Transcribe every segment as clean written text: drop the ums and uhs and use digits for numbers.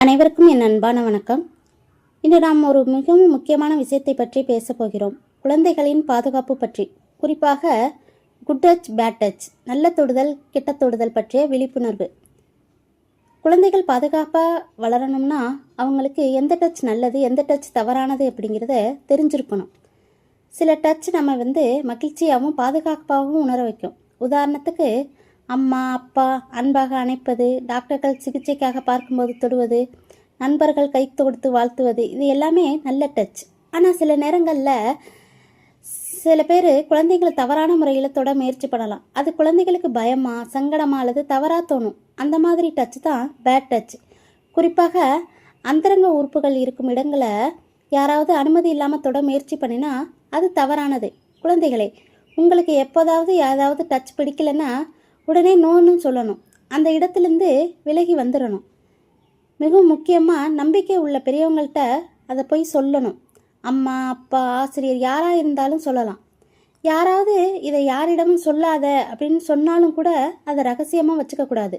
அனைவருக்கும் என் அன்பான வணக்கம். இன்று நாம் ஒரு மிகவும் முக்கியமான விஷயத்தை பற்றி பேச போகிறோம். குழந்தைகளின் பாதுகாப்பு பற்றி, குறிப்பாக குட் டச் பேட் டச், நல்ல தொடுதல் கெட்ட தொடுதல் பற்றிய விழிப்புணர்வு. குழந்தைகள் பாதுகாப்பாக வளரணும்னா அவங்களுக்கு எந்த டச் நல்லது எந்த டச் தவறானது அப்படிங்கிறத தெரிஞ்சிருக்கணும். சில டச் நம்ம மகிழ்ச்சியாகவும் பாதுகாப்பாகவும் உணர வைக்கும். உதாரணத்துக்கு அம்மா அப்பா அன்பாக அணைப்பது, டாக்டர்கள் சிகிச்சைக்காக பார்க்கும்போது தொடுவது, நண்பர்கள் கை கொடுத்து வாழ்த்துவது, இது எல்லாமே நல்ல டச். ஆனால் சில நேரங்களில் சில பேர் குழந்தைகளை தவறான முறையில் தொட முயற்சி பண்ணலாம். அது குழந்தைகளுக்கு பயமா சங்கடமா அல்லது தவறாக தோணும். அந்த மாதிரி டச் தான் பேட் டச். குறிப்பாக அந்தரங்க உறுப்புகள் இருக்கும் இடங்களை யாராவது அனுமதி இல்லாமல் தொட முயற்சி பண்ணினா அது தவறானது. குழந்தைகளே, உங்களுக்கு எப்போதாவது ஏதாவது டச் பிடிக்கலைன்னா உடனே நோன்னு சொல்லணும். அந்த இடத்துலேருந்து விலகி வந்துடணும். மிகவும் முக்கியமாக நம்பிக்கை உள்ள பெரியவங்கள்ட்ட அதை போய் சொல்லணும். அம்மா அப்பா ஆசிரியர் யாராக இருந்தாலும் சொல்லலாம். யாராவது இதை யாரிடமும் சொல்லாத அப்படின்னு சொன்னாலும் கூட அதை ரகசியமாக வச்சுக்கக்கூடாது.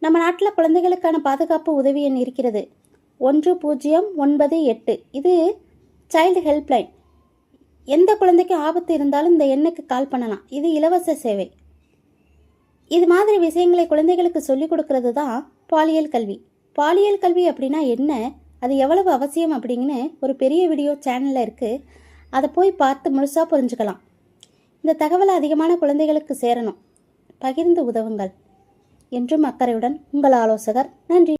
நம்ம நாட்டில் குழந்தைகளுக்கான பாதுகாப்பு உதவி எண் இருக்கிறது, 1098. இது சைல்டு ஹெல்ப்லைன். எந்த குழந்தைக்கும் ஆபத்து இருந்தாலும் இந்த எண்ணுக்கு கால் பண்ணலாம். இது இலவச சேவை. இது மாதிரி விஷயங்களை குழந்தைகளுக்கு சொல்லிக் கொடுக்கறது தான் பாலியல் கல்வி. பாலியல் கல்வி அப்படின்னா என்ன, அது எவ்வளவு அவசியம் அப்படிங்கன்னு ஒரு பெரிய வீடியோ சேனலில் இருக்குது. அதை போய் பார்த்து முழுசாக புரிஞ்சுக்கலாம். இந்த தகவலை அதிகமான குழந்தைகளுக்கு சேரணும். பகிர்ந்து உதவுங்கள். என்றும் அக்கறையுடன் உங்கள் ஆலோசகர். நன்றி.